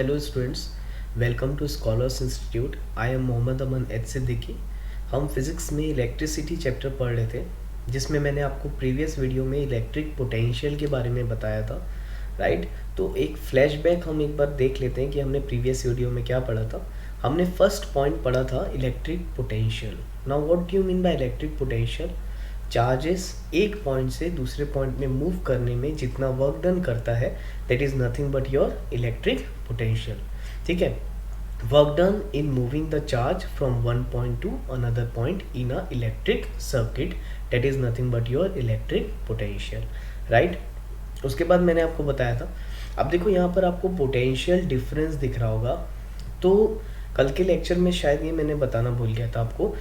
Hello students, welcome to scholars institute. I am Mohammad Aman H Siddiqui. हम physics में electricity chapter पढ़ रहे थे, जिसमें मैंने आपको प्रीवियस वीडियो में इलेक्ट्रिक पोटेंशियल के बारे में बताया था, राइट। तो एक फ्लैशबैक हम एक बार देख लेते हैं कि हमने प्रीवियस वीडियो में क्या पढ़ा था। हमने फर्स्ट पॉइंट पढ़ा था electric potential. Now what do you mean by electric potential? Charges एक पॉइंट से दूसरे पॉइंट में मूव करने में जितना वर्क डन करता है, that is nothing but your electric potential. ठीक है, work done in moving the charge from one point two another point in a electric circuit, that is nothing but your electric potential, right. उसके बाद मैंने आपको बताया था, अब देखो यहाँ पर आपको पोटेंशियल डिफरेंस दिख रहा होगा। तो कल के लेक्चर में शायद ये मैंने बताना भूल गया था आपको।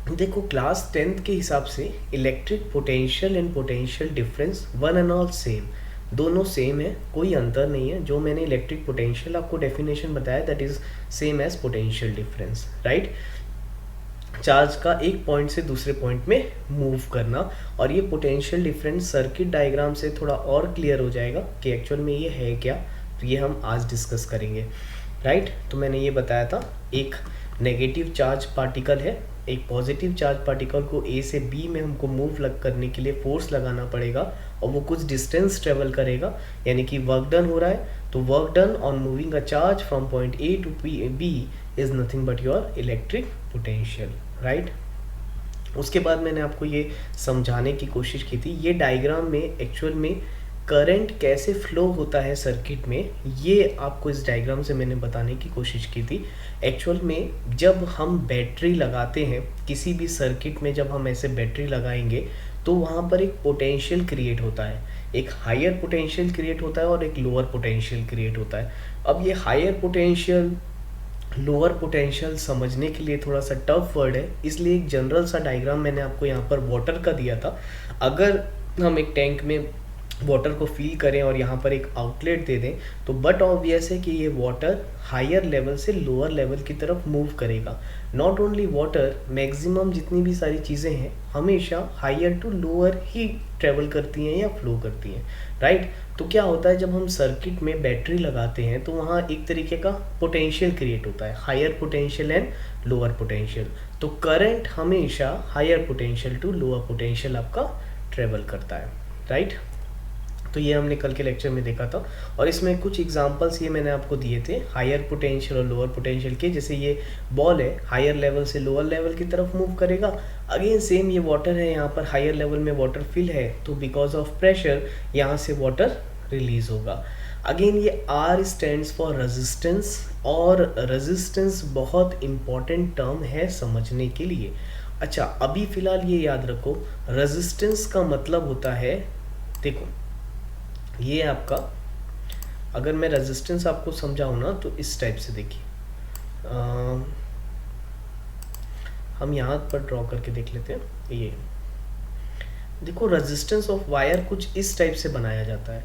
देखो क्लास 10th के हिसाब से electric potential and potential difference one and all same, दोनों सेम है, कोई अंतर नहीं है। जो मैंने इलेक्ट्रिक पोटेंशियल आपको डेफिनेशन बताया, that is same as potential difference, right. Charge का एक पॉइंट से दूसरे पॉइंट में मूव करना, और ये पोटेंशियल डिफरेंस सर्किट डायग्राम से थोड़ा और क्लियर हो जाएगा कि एक्चुअल में ये है क्या। तो ये हम आज डिस्कस करेंगे, राइट। तो मैंने ये बताया था, एक नेगेटिव चार्ज पार्टिकल है, एक पॉजिटिव चार्ज पार्टिकल को ए से बी में हमको मूव करने के लिए फोर्स लगाना पड़ेगा, और वो कुछ डिस्टेंस ट्रेवल करेगा, यानी कि वर्क डन हो रहा है। तो work done on moving a charge from point A to B is nothing but your electric potential, right. उसके बाद मैंने आपको ये समझाने की कोशिश की थी, ये डायग्राम में एक्चुअल में करंट कैसे फ्लो होता है सर्किट में, ये आपको इस डायग्राम से मैंने बताने की कोशिश की थी। एक्चुअल में जब हम बैटरी लगाते हैं किसी भी सर्किट में, जब हम ऐसे बैटरी लगाएंगे तो वहाँ पर एक पोटेंशियल क्रिएट होता है, एक हायर पोटेंशियल क्रिएट होता है और एक लोअर पोटेंशियल क्रिएट होता है। अब ये हायर पोटेंशियल लोअर पोटेंशियल समझने के लिए थोड़ा सा टफ वर्ड है, इसलिए एक जनरल सा डायग्राम मैंने आपको यहाँ पर वाटर का दिया था। अगर हम एक टैंक में वाटर को फिल करें और यहाँ पर एक आउटलेट दे दें, तो बट ऑब्वियस है कि ये वाटर हायर लेवल से लोअर लेवल की तरफ मूव करेगा। नॉट ओनली वाटर, मैक्सिमम जितनी भी सारी चीज़ें हैं हमेशा हायर टू लोअर ही ट्रेवल करती हैं या फ्लो करती हैं, राइट। तो क्या होता है, जब हम सर्किट में बैटरी लगाते हैं तो वहाँ एक तरीके का पोटेंशियल क्रिएट होता है, higher potential and lower potential. तो करंट हमेशा higher potential to lower potential आपका ट्रेवल करता है, राइट। तो ये हमने कल के लेक्चर में देखा था, और इसमें कुछ एग्जांपल्स ये मैंने आपको दिए थे हायर पोटेंशियल और लोअर पोटेंशियल के। जैसे ये बॉल है, हायर लेवल से लोअर लेवल की तरफ मूव करेगा। अगेन सेम ये वाटर है, यहाँ पर हायर लेवल में वाटर फिल है, तो बिकॉज ऑफ प्रेशर यहाँ से वाटर रिलीज होगा। अगेन ये R स्टैंड्स फॉर रेजिस्टेंस, और रेजिस्टेंस बहुत इंपॉर्टेंट टर्म है समझने के लिए। अच्छा, अभी फिलहाल ये याद रखो, रेजिस्टेंस का मतलब होता है, देखो ये आपका, अगर मैं रेजिस्टेंस आपको समझाऊँ ना तो इस टाइप से देखिए, हम यहाँ पर ड्रॉ करके देख लेते हैं। ये देखो, रेजिस्टेंस ऑफ वायर कुछ इस टाइप से बनाया जाता है।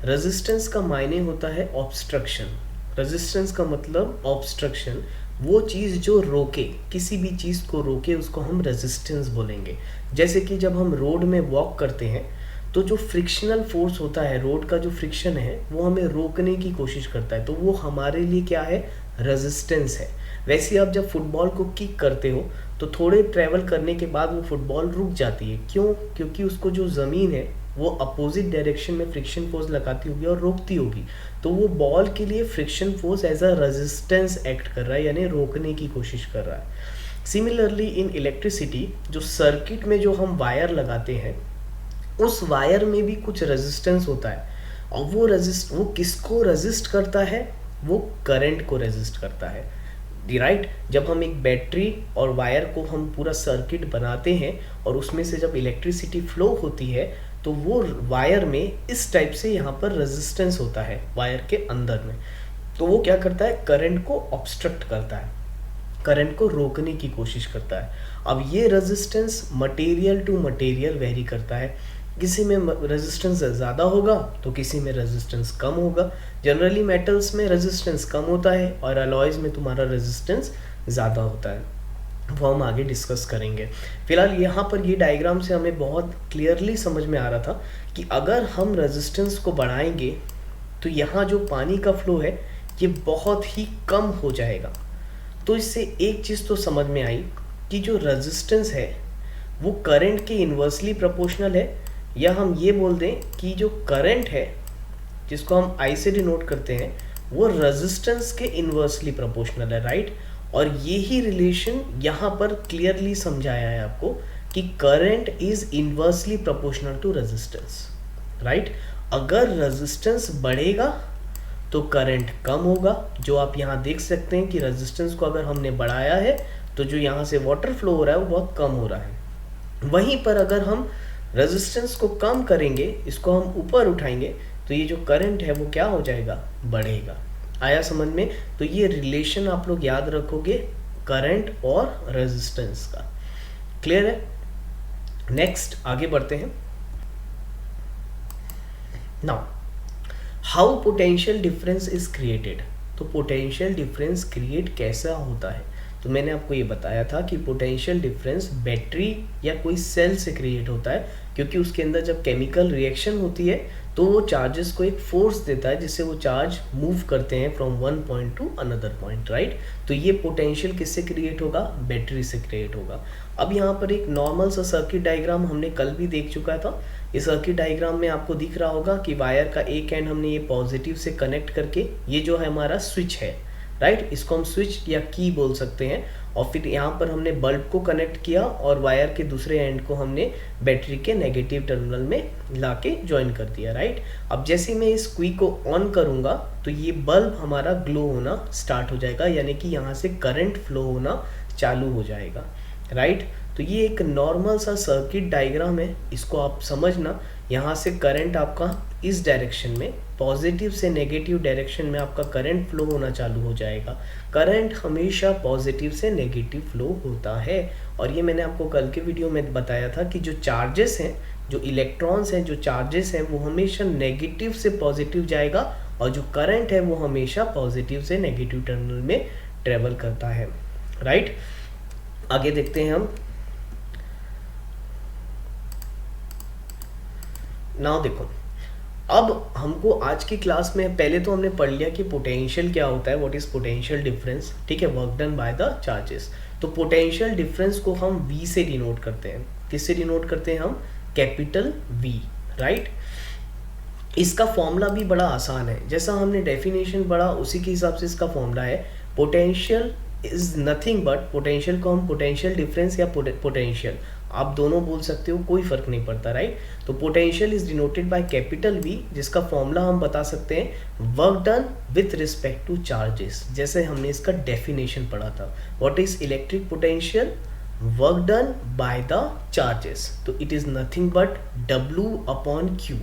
रेजिस्टेंस का मायने होता है ऑब्स्ट्रक्शन। रेजिस्टेंस का मतलब ऑब्स्ट्रक्शन, वो चीज़ जो रोके, किसी भी चीज़ को रोके उसको हम रेजिस्टेंस बोलेंगे। जैसे कि जब हम रोड में वॉक करते हैं तो जो फ्रिक्शनल फोर्स होता है, रोड का जो फ्रिक्शन है, वो हमें रोकने की कोशिश करता है, तो वो हमारे लिए क्या है, रेजिस्टेंस है। वैसे आप जब फुटबॉल को किक करते हो तो थोड़े ट्रैवल करने के बाद वो फुटबॉल रुक जाती है, क्यों? क्योंकि उसको जो ज़मीन है वो अपोजिट डायरेक्शन में फ्रिक्शन फोर्स लगाती होगी और रोकती होगी, तो वो बॉल के लिए friction force as a resistance act कर रहा है, यानी रोकने की कोशिश कर रहा है। सिमिलरली इन इलेक्ट्रिसिटी, जो सर्किट में जो हम वायर लगाते हैं, उस वायर में भी कुछ रेजिस्टेंस होता है, और वो किसको रेजिस्ट करता है? वो करंट को रेजिस्ट करता है, राइट। जब हम एक बैटरी और वायर को हम पूरा सर्किट बनाते हैं और उसमें से जब इलेक्ट्रिसिटी फ्लो होती है, तो वो वायर में इस टाइप से यहाँ पर रेजिस्टेंस होता है वायर के अंदर में, तो वो क्या करता है, करंट को ऑब्स्ट्रक्ट करता है, करंट को रोकने की कोशिश करता है। अब ये resistance material to material vary करता है, किसी में रेजिस्टेंस ज़्यादा होगा तो किसी में रेजिस्टेंस कम होगा। जनरली मेटल्स में रेजिस्टेंस कम होता है और अलॉयज़ में तुम्हारा रेजिस्टेंस ज़्यादा होता है, वो हम आगे डिस्कस करेंगे। फिलहाल यहाँ पर ये डायग्राम से हमें बहुत क्लियरली समझ में आ रहा था कि अगर हम रेजिस्टेंस को बढ़ाएंगे तो यहाँ जो पानी का फ्लो है ये बहुत ही कम हो जाएगा। तो इससे एक चीज़ तो समझ में आई कि जो रेजिस्टेंस है वो करंट के इन्वर्सली प्रोपोर्शनल है, या हम ये बोल दें कि जो करंट है जिसको हम आई से डिनोट करते हैं वो रेजिस्टेंस के इन्वर्सली प्रोपोर्शनल है, राइट। और ये ही रिलेशन यहाँ पर क्लियरली समझाया है आपको कि current is inversely proportional to resistance, right. अगर रेजिस्टेंस बढ़ेगा तो करंट कम होगा, जो आप यहाँ देख सकते हैं कि रेजिस्टेंस को अगर हमने बढ़ाया है तो जो यहाँ से वाटर फ्लो हो रहा है वो बहुत कम हो रहा है। वहीं पर अगर हम रेजिस्टेंस को कम करेंगे, इसको हम ऊपर उठाएंगे, तो ये जो करंट है वो क्या हो जाएगा, बढ़ेगा। आया समझ में? तो ये रिलेशन आप लोग याद रखोगे करंट और रेजिस्टेंस का। क्लियर है? नेक्स्ट आगे बढ़ते हैं। Now how potential difference is created. तो पोटेंशियल डिफरेंस क्रिएट कैसा होता है? तो मैंने आपको ये बताया था कि पोटेंशियल डिफरेंस बैटरी या कोई सेल से क्रिएट होता है, क्योंकि उसके अंदर जब केमिकल रिएक्शन होती है तो वो चार्जेस को एक फोर्स देता है जिससे वो चार्ज मूव करते हैं from one point two another point, right. तो ये पोटेंशियल किससे क्रिएट होगा, बैटरी से क्रिएट होगा। अब यहाँ पर एक नॉर्मल सा सर्किट डायग्राम हमने कल भी देख चुका था। इस सर्किट डायग्राम में आपको दिख रहा होगा कि वायर का एक एंड हमने ये पॉजिटिव से कनेक्ट करके, ये जो है हमारा स्विच है, राइट, इसको हम स्विच या की बोल सकते हैं। और फिर यहाँ पर हमने बल्ब को कनेक्ट किया और वायर के दूसरे एंड को हमने बैटरी के नेगेटिव टर्मिनल में लाके ज्वाइन कर दिया, राइट। अब जैसे मैं इस क्वी को ऑन करूँगा तो ये बल्ब हमारा ग्लो होना स्टार्ट हो जाएगा, यानी कि यहाँ से करंट फ्लो होना चालू हो जाएगा, राइट। तो ये एक नॉर्मल सा सर्किट डायग्राम है, इसको आप समझना। यहाँ से करंट आपका इस डायरेक्शन में, पॉजिटिव से नेगेटिव डायरेक्शन में आपका करंट फ्लो होना चालू हो जाएगा। करंट हमेशा पॉजिटिव से नेगेटिव फ्लो होता है। और ये मैंने आपको कल के वीडियो में बताया था कि जो चार्जेस हैं, जो इलेक्ट्रॉन्स हैं, जो चार्जेस हैं, वो हमेशा नेगेटिव से पॉजिटिव जाएगा, और जो करंट है वो हमेशा पॉजिटिव से नेगेटिव टर्मिनल में ट्रेवल करता है, राइट। आगे देखते हैं हम। नाउ देखो, अब हमको आज की क्लास में पहले तो हमने पढ़ लिया कि पोटेंशियल क्या होता है, व्हाट इज पोटेंशियल डिफरेंस, ठीक है, work done by the charges. तो पोटेंशियल डिफरेंस को हम V से डिनोट करते हैं। किससे डिनोट करते हैं हम? Capital V, right. इसका फॉर्मूला भी बड़ा आसान है, जैसा हमने डेफिनेशन पढ़ा उसी के हिसाब से इसका फॉर्मूला है। Potential is nothing but, potential को हम पोटेंशियल डिफरेंस या पोटेंशियल आप दोनों बोल सकते हो, कोई फर्क नहीं पड़ता, राइट। तो potential is denoted by capital V, जिसका फॉर्मूला हम बता सकते हैं work done with respect to charges, जैसे हमने इसका डेफिनेशन पढ़ा था। What is electric potential? Work done by the charges. तो it is nothing but W upon Q,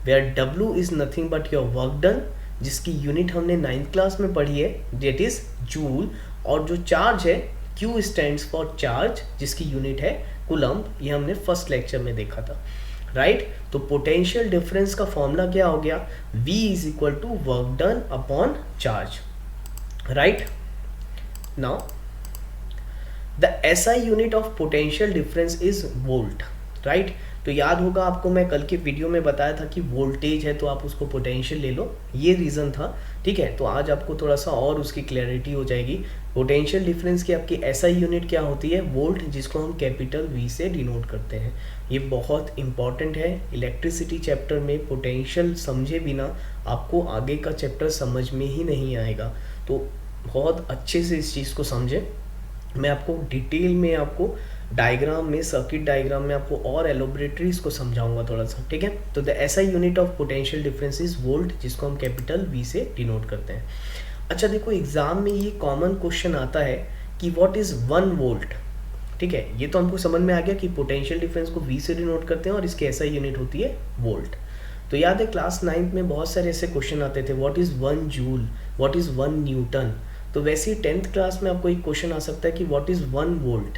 where W is nothing but your work done, जिसकी unit हमने 9th class में पढ़ी है, डेट इज जूल। और जो चार्ज है Q stands for charge, जिसकी यूनिट है कूलम्ब, ये हमने फर्स्ट लेक्चर में देखा था, राइट। तो पोटेंशियल डिफरेंस का फॉर्मूला क्या हो गया? V is equal to work done upon charge, right. Now the SI unit of potential difference is volt, right. तो याद होगा आपको, मैं कल के वीडियो में बताया था कि वोल्टेज है तो आप उसको पोटेंशियल ले लो, ये रीज़न था, ठीक है। तो आज आपको थोड़ा सा और उसकी क्लैरिटी हो जाएगी। पोटेंशियल डिफरेंस की आपकी SI यूनिट क्या होती है? वोल्ट, जिसको हम कैपिटल V से डिनोट करते हैं। ये बहुत इंपॉर्टेंट है इलेक्ट्रिसिटी चैप्टर में। पोटेंशियल समझे बिना आपको आगे का चैप्टर समझ में ही नहीं आएगा, तो बहुत अच्छे से इस चीज़ को समझें। मैं आपको डिटेल में, आपको डायग्राम में, सर्किट डायग्राम में आपको और एलोबरेटरी इसको समझाऊंगा थोड़ा सा, ठीक है। तो the SI unit of potential difference is volt, जिसको हम कैपिटल V से डिनोट करते हैं। अच्छा देखो, एग्जाम में ये कॉमन क्वेश्चन आता है कि व्हाट इज 1 वोल्ट, ठीक है। ये तो हमको समझ में आ गया कि पोटेंशियल डिफरेंस को V से डिनोट करते हैं और इसकी SI यूनिट होती है वोल्ट। तो याद है क्लास 9th में बहुत सारे ऐसे क्वेश्चन आते थे, what is 1 joule, what is 1 Newton. तो वैसे ही 10th क्लास में आपको एक क्वेश्चन आ सकता है कि व्हाट इज 1 वोल्ट,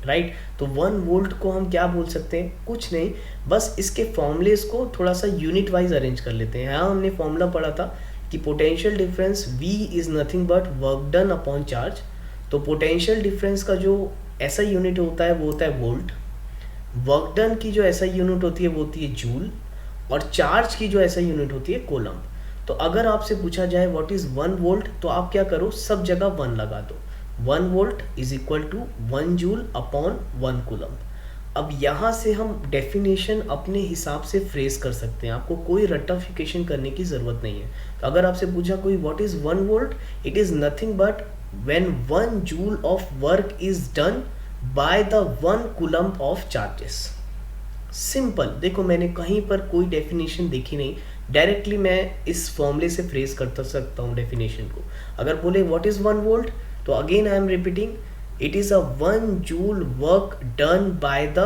राइट। तो 1 वोल्ट को हम क्या बोल सकते हैं? कुछ नहीं, बस इसके फॉर्मूलेस को थोड़ा सा यूनिट वाइज अरेंज कर लेते हैं। यहाँ हमने फॉर्मूला पढ़ा था कि potential difference V is nothing but work done upon charge. तो पोटेंशियल डिफरेंस का जो SI यूनिट होता है वो होता है वोल्ट, वर्क डन की जो SI यूनिट होती है वो होती है जूल, और चार्ज की जो SI यूनिट होती है कूलम्ब। तो अगर आपसे पूछा जाए व्हाट इज़ 1 वोल्ट, तो आप क्या करो, सब जगह 1 लगा दो। 1 volt is equal to 1 joule upon 1 coulomb. अब यहाँ से हम डेफिनेशन अपने हिसाब से फ्रेज कर सकते हैं, आपको कोई रट्टाफिकेशन करने की ज़रूरत नहीं है। तो अगर आपसे पूछा कोई what is 1 volt, it is nothing but when 1 joule of work is done by the 1 coulomb of charges. Simple, देखो मैंने कहीं पर कोई डेफिनेशन देखी नहीं, डायरेक्टली मैं इस फॉर्मूले से फ्रेज कर सकता हूँ डेफिनेशन को। अगर बोले व्हाट इज़ 1 वोल्ट, तो again I am repeating, it is a 1 joule work done by the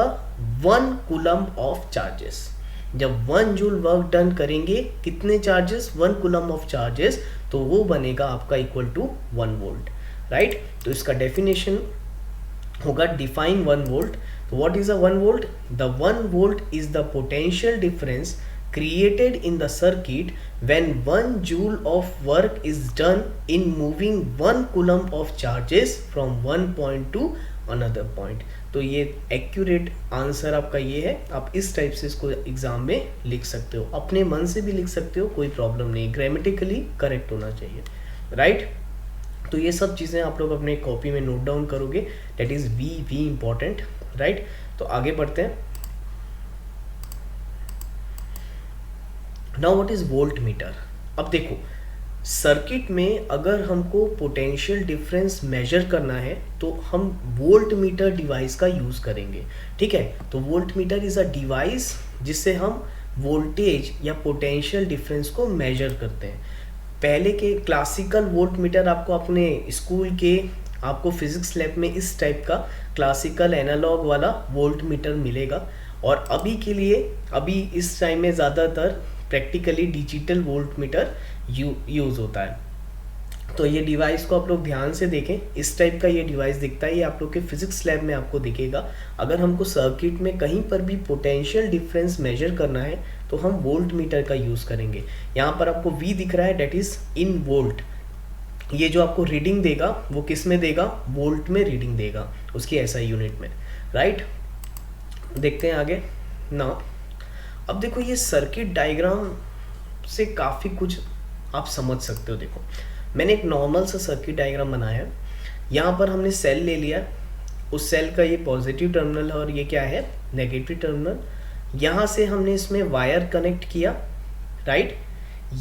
1 coulomb of charges. जब 1 जूल वर्क डन करेंगे कितने चार्जेस, 1 कूलम ऑफ चार्जेस, तो वो बनेगा आपका इक्वल टू 1 वोल्ट, राइट। तो इसका डेफिनेशन होगा डिफाइन 1 वोल्ट। तो what is a 1 volt? The 1 volt is the potential difference created in the circuit when 1 joule of work is done in moving 1 coulomb of charges from one point to another point। तो ये accurate answer आपका ये है। आप इस type से इसको exam में लिख सकते हो, अपने मन से भी लिख सकते हो, कोई प्रॉब्लम नहीं, ग्रामेटिकली करेक्ट होना चाहिए, राइट। तो ये सब चीज़ें आप लोग अपने कॉपी में नोट डाउन करोगे, that is very important, right. तो आगे बढ़ते हैं। Now what is volt meter. अब देखो सर्किट में अगर हमको पोटेंशियल डिफरेंस मेजर करना है तो हम वोल्ट मीटर डिवाइस का यूज़ करेंगे, ठीक है। तो volt meter is a device जिससे हम वोल्टेज या पोटेंशियल डिफरेंस को मेजर करते हैं। पहले के क्लासिकल वोल्ट मीटर आपको अपने स्कूल के आपको फिजिक्स लैब में इस टाइप का क्लासिकल एनालॉग वाला वोल्ट मीटर मिलेगा, और अभी के लिए अभी इस टाइम में ज़्यादातर practically digital volt meter use होता है। तो ये डिवाइस को आप लोग ध्यान से देखें, इस टाइप का ये डिवाइस दिखता है, ये आप लोग के फिजिक्स लैब में आपको दिखेगा। अगर हमको सर्किट में कहीं पर भी पोटेंशियल डिफरेंस मेजर करना है तो हम वोल्ट मीटर का यूज़ करेंगे। यहाँ पर आपको V दिख रहा है, डेट इज़ इन वोल्ट। ये जो आपको रीडिंग देगा वो किस में देगा, वोल्ट में रीडिंग देगा उसकी SI यूनिट में, राइट। देखते हैं आगे ना। अब देखो ये सर्किट डायग्राम से काफ़ी कुछ आप समझ सकते हो। देखो मैंने एक नॉर्मल सा सर्किट डायग्राम बनाया है, यहाँ पर हमने सेल ले लिया, उस सेल का ये पॉजिटिव टर्मिनल है और ये क्या है, नेगेटिव टर्मिनल। यहाँ से हमने इसमें वायर कनेक्ट किया, राइट।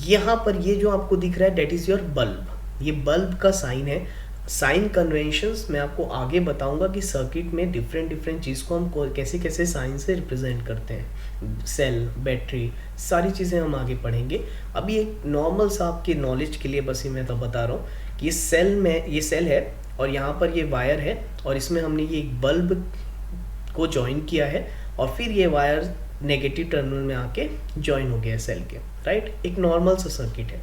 यहाँ पर ये जो आपको दिख रहा है डेट इज़ योर बल्ब, ये बल्ब का साइन है। साइन कन्वेंशंस मैं आपको आगे बताऊंगा कि सर्किट में डिफरेंट चीज़ को हम कैसे कैसे साइन से रिप्रेजेंट करते हैं, सेल, बैटरी, सारी चीज़ें हम आगे पढ़ेंगे। अभी एक नॉर्मल सा आपके नॉलेज के लिए बस ही मैं तो बता रहा हूँ कि ये सेल है और यहाँ पर ये वायर है और इसमें हमने ये एक बल्ब को ज्वाइन किया है और फिर ये वायर नेगेटिव टर्मिनल में आके ज्वाइन हो गया है सेल के, राइट। एक नॉर्मल सा सर्किट है।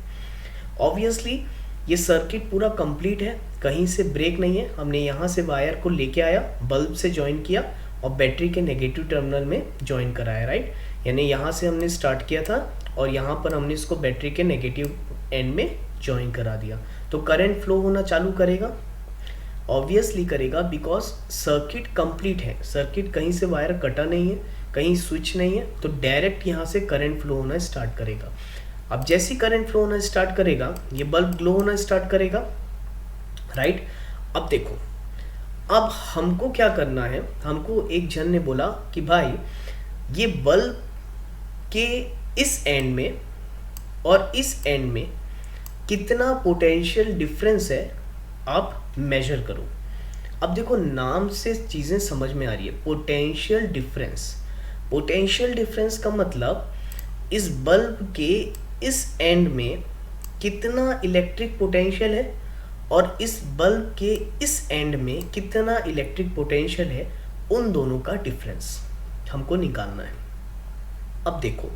ऑब्वियसली ये सर्किट पूरा कंप्लीट है, कहीं से ब्रेक नहीं है। हमने यहाँ से वायर को लेके आया, बल्ब से ज्वाइन किया और बैटरी के नेगेटिव टर्मिनल में ज्वाइन कराया, राइट। यानी यहाँ से हमने स्टार्ट किया था और यहाँ पर हमने इसको बैटरी के नेगेटिव एंड में ज्वाइन करा दिया। तो करंट फ्लो होना चालू करेगा, ऑब्वियसली करेगा, बिकॉज सर्किट कंप्लीट है। सर्किट कहीं से वायर कटा नहीं है, कहीं स्विच नहीं है, तो डायरेक्ट यहाँ से करंट फ्लो होना स्टार्ट करेगा। अब जैसे ही करंट फ्लो होना स्टार्ट करेगा ये बल्ब ग्लो होना स्टार्ट करेगा, राइट। अब देखो अब हमको क्या करना है, हमको एक जन ने बोला कि भाई ये बल्ब के इस एंड में और इस एंड में कितना पोटेंशियल डिफरेंस है आप मेजर करो। अब देखो नाम से चीज़ें समझ में आ रही है, पोटेंशियल डिफरेंस। पोटेंशियल डिफरेंस का मतलब इस बल्ब के इस एंड में कितना इलेक्ट्रिक पोटेंशियल है और इस बल्ब के इस एंड में कितना इलेक्ट्रिक पोटेंशियल है, उन दोनों का डिफरेंस हमको निकालना है। अब देखो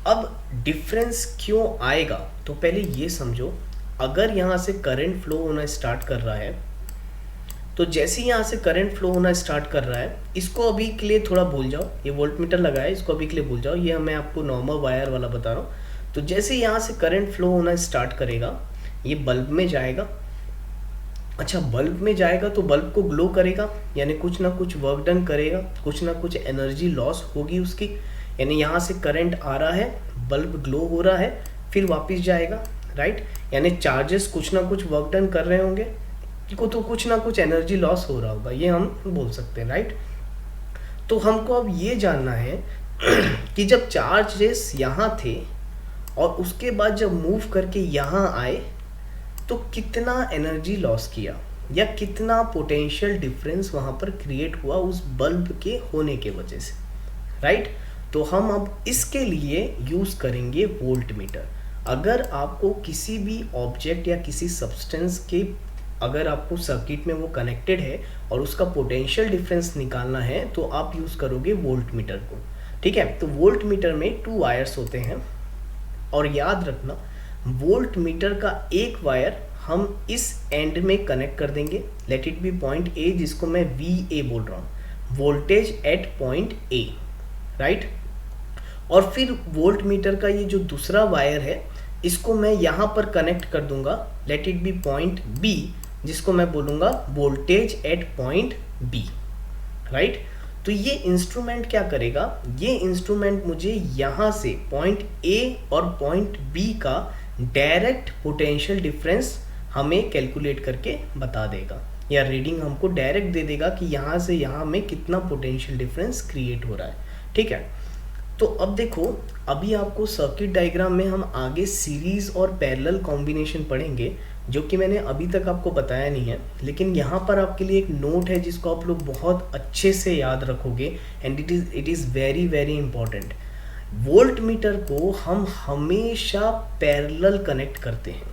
अब डिफरेंस क्यों आएगा, तो पहले ये समझो, अगर यहाँ से करंट फ्लो होना स्टार्ट कर रहा है तो जैसे ही यहाँ से करंट फ्लो होना स्टार्ट कर रहा है, इसको अभी के लिए थोड़ा भूल जाओ, ये वोल्ट मीटर लगा है, इसको अभी के लिए भूल जाओ, ये मैं आपको नॉर्मल वायर वाला बता रहा हूँ। तो जैसे यहाँ से करंट फ्लो होना स्टार्ट करेगा ये बल्ब में जाएगा। अच्छा, बल्ब में जाएगा तो बल्ब को ग्लो करेगा, यानी कुछ ना कुछ वर्क डन करेगा, कुछ ना कुछ एनर्जी लॉस होगी उसकी। यानी यहाँ से करंट आ रहा है, बल्ब ग्लो हो रहा है, फिर वापस जाएगा, राइट। यानी चार्जेस कुछ ना कुछ वर्क डन कर रहे होंगे, को तो कुछ ना कुछ एनर्जी लॉस हो रहा होगा, ये हम बोल सकते हैं, राइट। तो हमको अब ये जानना है कि जब चार्जेस यहाँ थे और उसके बाद जब मूव करके यहाँ आए तो कितना एनर्जी लॉस किया या कितना पोटेंशियल डिफरेंस वहाँ पर क्रिएट हुआ उस बल्ब के होने के वजह से, राइट। तो हम अब इसके लिए यूज़ करेंगे वोल्ट मीटर। अगर आपको किसी भी ऑब्जेक्ट या किसी सब्सटेंस के अगर आपको सर्किट में वो कनेक्टेड है और उसका पोटेंशियल डिफरेंस निकालना है तो आप यूज़ करोगे वोल्ट मीटर को, ठीक है। तो वोल्ट मीटर में 2 वायर्स होते हैं और याद रखना वोल्ट मीटर का एक वायर हम इस एंड में कनेक्ट कर देंगे, let it be point A, जिसको मैं VA बोल रहा हूँ, voltage at point A, right. और फिर वोल्ट मीटर का ये जो दूसरा वायर है इसको मैं यहाँ पर कनेक्ट कर दूंगा, let it be point B, जिसको मैं बोलूँगा voltage at point B, right. तो ये इंस्ट्रूमेंट क्या करेगा, ये इंस्ट्रूमेंट मुझे यहाँ से पॉइंट A और पॉइंट B का डायरेक्ट पोटेंशियल डिफरेंस हमें कैलकुलेट करके बता देगा, या रीडिंग हमको डायरेक्ट दे देगा कि यहाँ से यहाँ में कितना पोटेंशियल डिफरेंस क्रिएट हो रहा है, ठीक है। तो अब देखो, अभी आपको सर्किट डायग्राम में हम आगे सीरीज और पैरेलल कॉम्बिनेशन पढ़ेंगे, जो कि मैंने अभी तक आपको बताया नहीं है, लेकिन यहाँ पर आपके लिए एक नोट है जिसको आप लोग बहुत अच्छे से याद रखोगे, and it is very very important. Volt meter को हम हमेशा पैरेलल कनेक्ट करते हैं,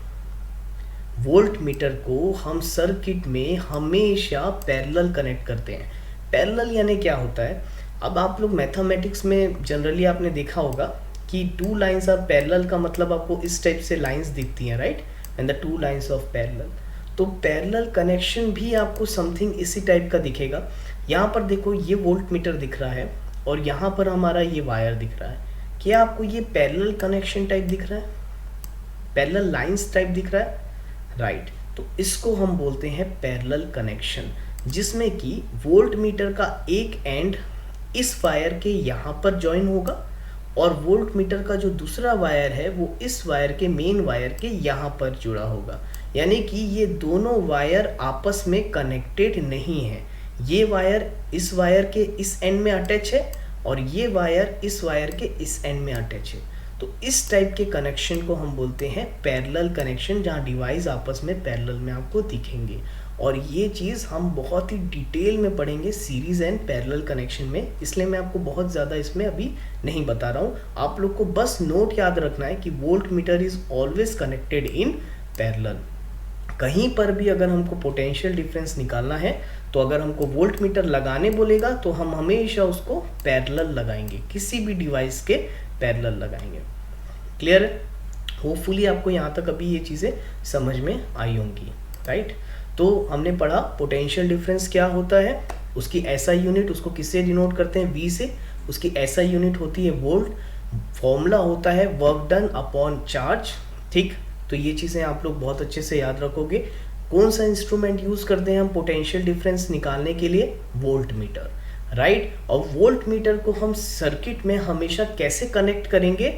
वोल्ट मीटर को हम सर्किट में हमेशा पैरेलल कनेक्ट करते हैं। पैरेलल यानी क्या होता है, अब आप लोग मैथमेटिक्स में जनरली आपने देखा होगा कि 2 लाइन्स आर पैरेलल का मतलब आपको इस टाइप से लाइंस दिखती हैं, right, and the 2 lines of parallel. तो पैरेलल कनेक्शन भी आपको समथिंग इसी टाइप का दिखेगा। यहाँ पर देखो ये वोल्ट मीटर दिख रहा है और यहाँ पर हमारा ये वायर दिख रहा है, क्या आपको ये पैरेलल कनेक्शन टाइप दिख रहा है, पैरेलल लाइंस टाइप दिख रहा है, राइट। तो इसको हम बोलते हैं पैरेलल कनेक्शन, जिसमें कि वोल्ट मीटर का एक एंड इस वायर के यहाँ पर ज्वाइन होगा और वोल्ट मीटर का जो दूसरा वायर है वो इस वायर के मेन वायर के यहाँ पर जुड़ा होगा। यानी कि ये दोनों वायर आपस में कनेक्टेड नहीं है, ये वायर इस वायर के इस एंड में अटैच है और ये वायर इस वायर के इस एंड में अटैच है। तो इस टाइप के कनेक्शन को हम बोलते हैं पैरेलल कनेक्शन, जहाँ डिवाइस आपस में पैरेलल में आपको दिखेंगे। और ये चीज़ हम बहुत ही डिटेल में पढ़ेंगे सीरीज एंड पैरेलल कनेक्शन में, इसलिए मैं आपको बहुत ज़्यादा इसमें अभी नहीं बता रहा हूँ। आप लोग को बस नोट याद रखना है कि volt meter is always connected in parallel. कहीं पर भी अगर हमको पोटेंशियल डिफरेंस निकालना है तो अगर हमको वोल्ट मीटर लगाने बोलेगा तो हम हमेशा उसको पैरेलल लगाएंगे, किसी भी डिवाइस के पैरेलल लगाएंगे। क्लियर है? होपफुली आपको यहाँ तक अभी ये चीज़ें समझ में आई होंगी, राइट। तो हमने पढ़ा पोटेंशियल डिफरेंस क्या होता है, उसकी SI यूनिट, उसको किससे डिनोट करते हैं, V से, उसकी SI यूनिट होती है वोल्ट, फॉर्मूला होता है वर्क डन अपॉन चार्ज, ठीक। तो ये चीज़ें आप लोग बहुत अच्छे से याद रखोगे। कौन सा इंस्ट्रूमेंट यूज़ करते हैं हम पोटेंशियल डिफरेंस निकालने के लिए, वोल्ट मीटर, राइट। और वोल्ट मीटर को हम सर्किट में हमेशा कैसे कनेक्ट करेंगे,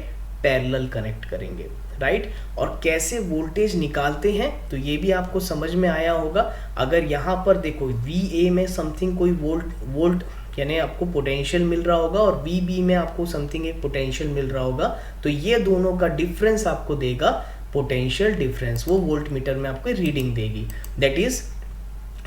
पैरेलल कनेक्ट करेंगे, राइट। और कैसे वोल्टेज निकालते हैं तो ये भी आपको समझ में आया होगा। अगर यहाँ पर देखो VA में समथिंग कोई वोल्ट यानी आपको पोटेंशियल मिल रहा होगा और VB में आपको समथिंग एक पोटेंशियल मिल रहा होगा, तो ये दोनों का डिफरेंस आपको देगा पोटेंशियल डिफरेंस, वो वोल्ट मीटर में आपको रीडिंग देगी। दैट इज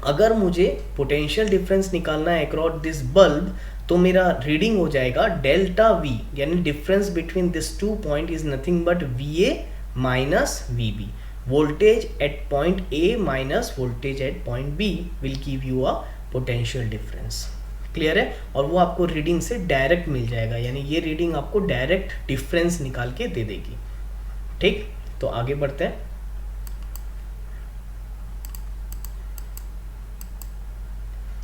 अगर मुझे पोटेंशियल डिफरेंस निकालना है अक्रॉस दिस बल्ब तो मेरा रीडिंग हो जाएगा डेल्टा V, यानी difference between this 2 point is nothing but VA minus VB। Voltage at point A minus voltage at point B will give you a potential difference. Clear है? और वो आपको reading से डायरेक्ट मिल जाएगा, यानी ये रीडिंग आपको डायरेक्ट डिफरेंस निकाल के दे देगी, ठीक। तो आगे बढ़ते हैं।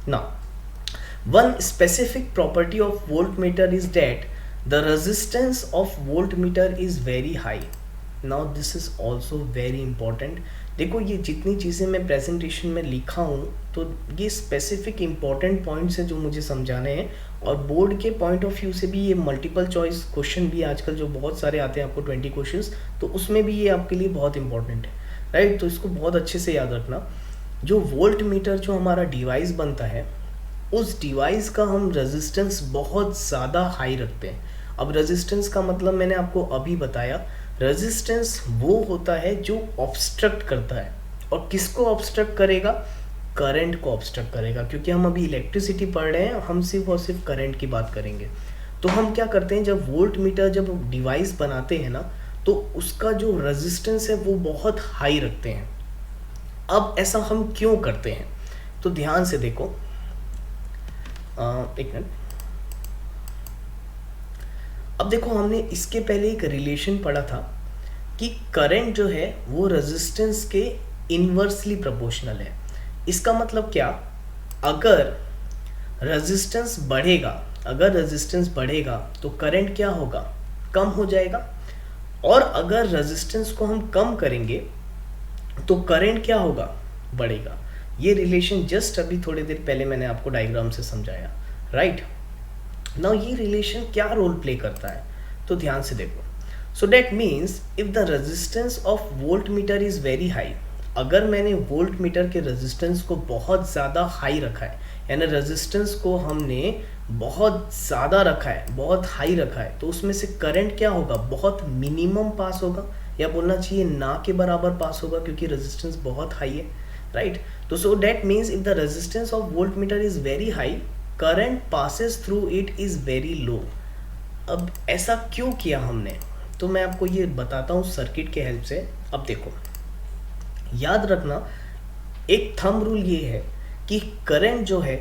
Now, one specific property of voltmeter is that the resistance of voltmeter is very high. Now this is also very important. देखो ये जितनी चीज़ें मैं प्रेजेंटेशन में लिखा हूँ तो ये स्पेसिफिक इम्पॉर्टेंट पॉइंट्स हैं जो मुझे समझाने हैं, और बोर्ड के पॉइंट ऑफ व्यू से भी ये मल्टीपल चॉइस क्वेश्चन भी आजकल जो बहुत सारे आते हैं आपको 20 क्वेश्चंस, तो उसमें भी ये आपके लिए बहुत इंपॉर्टेंट है, राइट। तो इसको बहुत अच्छे से याद रखना। जो वोल्ट मीटर जो हमारा डिवाइस बनता है, उस डिवाइस का हम रेजिस्टेंस बहुत ज़्यादा हाई रखते हैं। अब रेजिस्टेंस का मतलब मैंने आपको अभी बताया, रेजिस्टेंस वो होता है जो ऑब्स्ट्रक्ट करता है, और किसको ऑब्स्ट्रक्ट करेगा? करंट को ऑब्स्ट्रक्ट करेगा, क्योंकि हम अभी इलेक्ट्रिसिटी पढ़ रहे हैं, हम सिर्फ और सिर्फ करंट की बात करेंगे। तो हम क्या करते हैं, जब वोल्ट मीटर जब डिवाइस बनाते हैं ना, तो उसका जो रेजिस्टेंस है वो बहुत हाई रखते हैं। अब ऐसा हम क्यों करते हैं, तो ध्यान से देखो, एक मिनट। अब देखो हमने इसके पहले एक रिलेशन पढ़ा था कि करंट जो है वो रेजिस्टेंस के इन्वर्सली प्रोपोर्शनल है। इसका मतलब क्या? अगर रेजिस्टेंस बढ़ेगा तो करंट क्या होगा? कम हो जाएगा। और अगर रेजिस्टेंस को हम कम करेंगे तो करंट क्या होगा? बढ़ेगा। ये रिलेशन जस्ट अभी थोड़ी देर पहले मैंने आपको डायग्राम से समझाया, राइट। नाउ ये रिलेशन क्या रोल प्ले करता है, तो ध्यान से देखो। So that means if the resistance of volt meter is very high, अगर मैंने वोल्ट मीटर के रेजिस्टेंस को बहुत ज़्यादा हाई रखा है, यानी रेजिस्टेंस को हमने बहुत ज़्यादा रखा है, बहुत हाई रखा है, तो उसमें से करंट क्या होगा? बहुत मिनिमम पास होगा, या बोलना चाहिए ना के बराबर पास होगा, क्योंकि रेजिस्टेंस बहुत हाई है, राइट। तो so that means if the resistance of volt meter is very high, current passes through it is very low. अब ऐसा क्यों किया हमने, तो मैं आपको ये बताता हूँ सर्किट के हेल्प से। अब देखो, याद रखना, एक थंब रूल ये है कि करंट जो है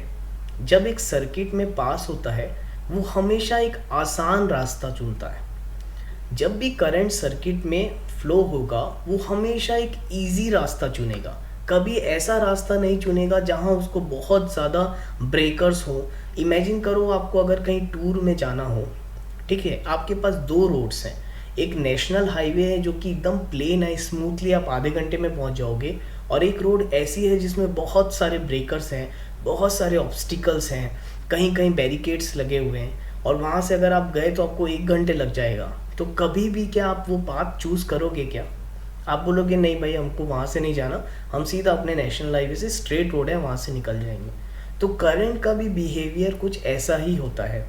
जब एक सर्किट में पास होता है, वो हमेशा एक आसान रास्ता चुनता है। जब भी करंट सर्किट में फ्लो होगा, वो हमेशा एक इजी रास्ता चुनेगा, कभी ऐसा रास्ता नहीं चुनेगा जहां उसको बहुत ज़्यादा ब्रेकर्स हो। इमेजिन करो, आपको अगर कहीं टूर में जाना हो, ठीक है, आपके पास दो रोड्स हैं, एक नेशनल हाईवे है जो कि एकदम प्लेन है, स्मूथली आप आधे घंटे में पहुंच जाओगे, और एक रोड ऐसी है जिसमें बहुत सारे ब्रेकर्स हैं, बहुत सारे ऑब्स्टिकल्स हैं, कहीं कहीं बैरिकेड्स लगे हुए हैं, और वहाँ से अगर आप गए तो आपको 1 घंटे लग जाएगा। तो कभी भी क्या आप वो पाथ चूज़ करोगे क्या? आप बोलोगे नहीं भाई, हमको वहाँ से नहीं जाना, हम सीधा अपने नेशनल हाईवे से स्ट्रेट रोड है वहाँ से निकल जाएंगे। तो करंट का भी बिहेवियर कुछ ऐसा ही होता है।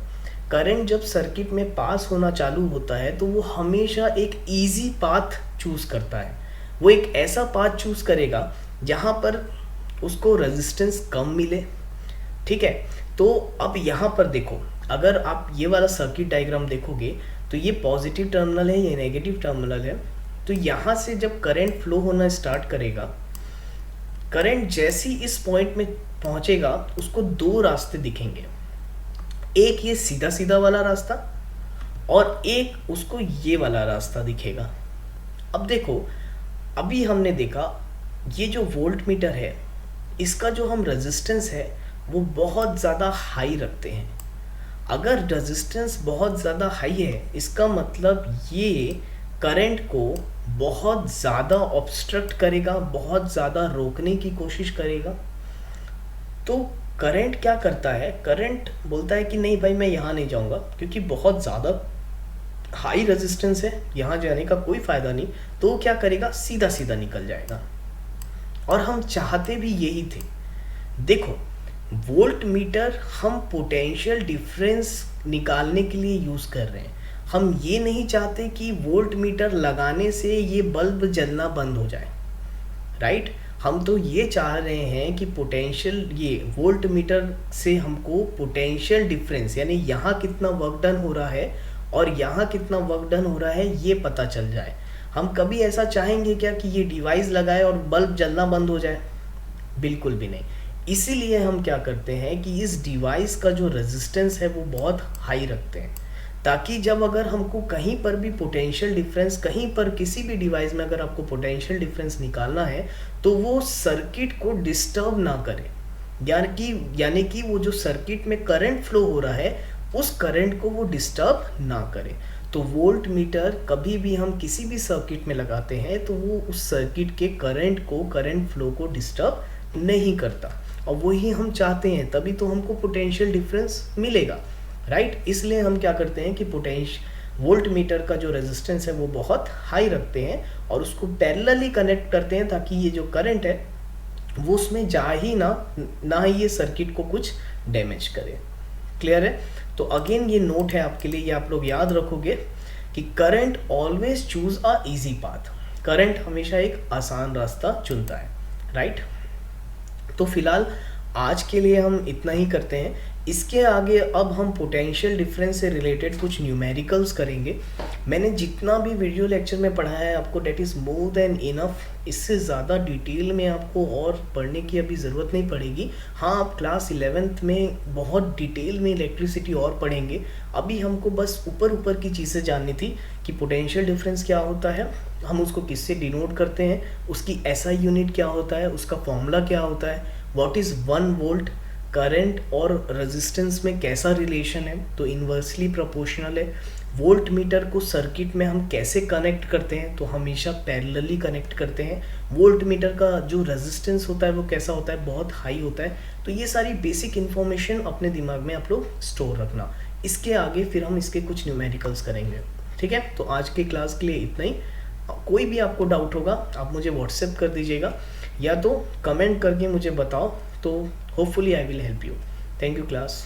करंट जब सर्किट में पास होना चालू होता है तो वो हमेशा एक इजी पाथ चूज़ करता है। वो एक ऐसा पाथ चूज़ करेगा जहाँ पर उसको रेजिस्टेंस कम मिले, ठीक है। तो अब यहाँ पर देखो, अगर आप ये वाला सर्किट डायग्राम देखोगे तो ये पॉजिटिव टर्मिनल है, ये नेगेटिव टर्मिनल है। तो यहाँ से जब करंट फ्लो होना स्टार्ट करेगा, करंट जैसे ही इस पॉइंट में पहुँचेगा, उसको दो रास्ते दिखेंगे, एक ये सीधा सीधा वाला रास्ता और एक उसको ये वाला रास्ता दिखेगा। अब देखो, अभी हमने देखा ये जो वोल्ट मीटर है, इसका जो हम रेजिस्टेंस है वो बहुत ज़्यादा हाई रखते हैं। अगर रेजिस्टेंस बहुत ज़्यादा हाई है, इसका मतलब ये करंट को बहुत ज़्यादा ऑब्स्ट्रक्ट करेगा, बहुत ज़्यादा रोकने की कोशिश करेगा। तो करंट क्या करता है? करंट बोलता है कि नहीं भाई, मैं यहाँ नहीं जाऊँगा, क्योंकि बहुत ज़्यादा हाई रेजिस्टेंस है, यहाँ जाने का कोई फ़ायदा नहीं। तो क्या करेगा? सीधा सीधा निकल जाएगा। और हम चाहते भी यही थे। देखो, वोल्ट मीटर हम पोटेंशियल डिफरेंस निकालने के लिए यूज़ कर रहे हैं। हम ये नहीं चाहते कि वोल्ट मीटर लगाने से ये बल्ब जलना बंद हो जाए, राइट। हम तो ये चाह रहे हैं कि पोटेंशियल, ये वोल्ट मीटर से हमको पोटेंशियल डिफरेंस, यानी यहाँ कितना वर्क डन हो रहा है और यहाँ कितना वर्क डन हो रहा है, ये पता चल जाए। हम कभी ऐसा चाहेंगे क्या कि ये डिवाइस लगाए और बल्ब जलना बंद हो जाए? बिल्कुल भी नहीं। इसीलिए हम क्या करते हैं कि इस डिवाइस का जो रेजिस्टेंस है वो बहुत हाई रखते हैं, ताकि जब अगर हमको कहीं पर भी पोटेंशियल डिफरेंस, कहीं पर किसी भी डिवाइस में अगर आपको पोटेंशियल डिफरेंस निकालना है तो वो सर्किट को डिस्टर्ब ना करे, यानी कि वो जो सर्किट में करंट फ्लो हो रहा है उस करंट को वो डिस्टर्ब ना करे। तो वोल्ट मीटर कभी भी हम किसी भी सर्किट में लगाते हैं तो वो उस सर्किट के करंट फ्लो को डिस्टर्ब नहीं करता, और वही हम चाहते हैं, तभी तो हमको पोटेंशियल डिफरेंस मिलेगा, राइट। इसलिए हम क्या करते हैं कि वोल्ट मीटर का जो रेजिस्टेंस है वो बहुत हाई रखते हैं और उसको पैरेलली कनेक्ट करते हैं, ताकि ये जो करंट है वो उसमें जा ही ना ये सर्किट को कुछ डैमेज करे। क्लियर है? तो अगेन ये नोट है आपके लिए, ये आप लोग याद रखोगे कि current always choose a easy path. Current हमेशा एक आसान रास्ता चुनता है, राइट। तो फिलहाल आज के लिए हम इतना ही करते हैं। इसके आगे अब हम पोटेंशियल डिफरेंस से रिलेटेड कुछ न्यूमेरिकल्स करेंगे। मैंने जितना भी वीडियो लेक्चर में पढ़ाया है आपको, that is more than enough. इससे ज़्यादा डिटेल में आपको और पढ़ने की अभी ज़रूरत नहीं पड़ेगी। हाँ, आप क्लास 11th में बहुत डिटेल में इलेक्ट्रिसिटी और पढ़ेंगे। अभी हमको बस ऊपर की चीज़ें जाननी थी कि पोटेंशियल डिफरेंस क्या होता है, हम उसको किससे डिनोट करते हैं, उसकी एसआई यूनिट क्या होता है, उसका फॉर्मूला क्या होता है, व्हाट इज़ 1 वोल्ट, करंट और रेजिस्टेंस में कैसा रिलेशन है, तो इन्वर्सली प्रोपोर्शनल है। वोल्ट मीटर को सर्किट में हम कैसे कनेक्ट करते हैं, तो हमेशा पैरेलली कनेक्ट करते हैं। वोल्ट मीटर का जो रेजिस्टेंस होता है वो कैसा होता है, बहुत हाई होता है। तो ये सारी बेसिक इन्फॉर्मेशन अपने दिमाग में आप लोग स्टोर रखना। इसके आगे फिर हम इसके कुछ न्यूमेरिकल्स करेंगे, ठीक है। तो आज की क्लास के लिए इतना ही। कोई भी आपको डाउट होगा आप मुझे व्हाट्सएप कर दीजिएगा, या तो कमेंट करके मुझे बताओ, तो hopefully I will help you. Thank you class.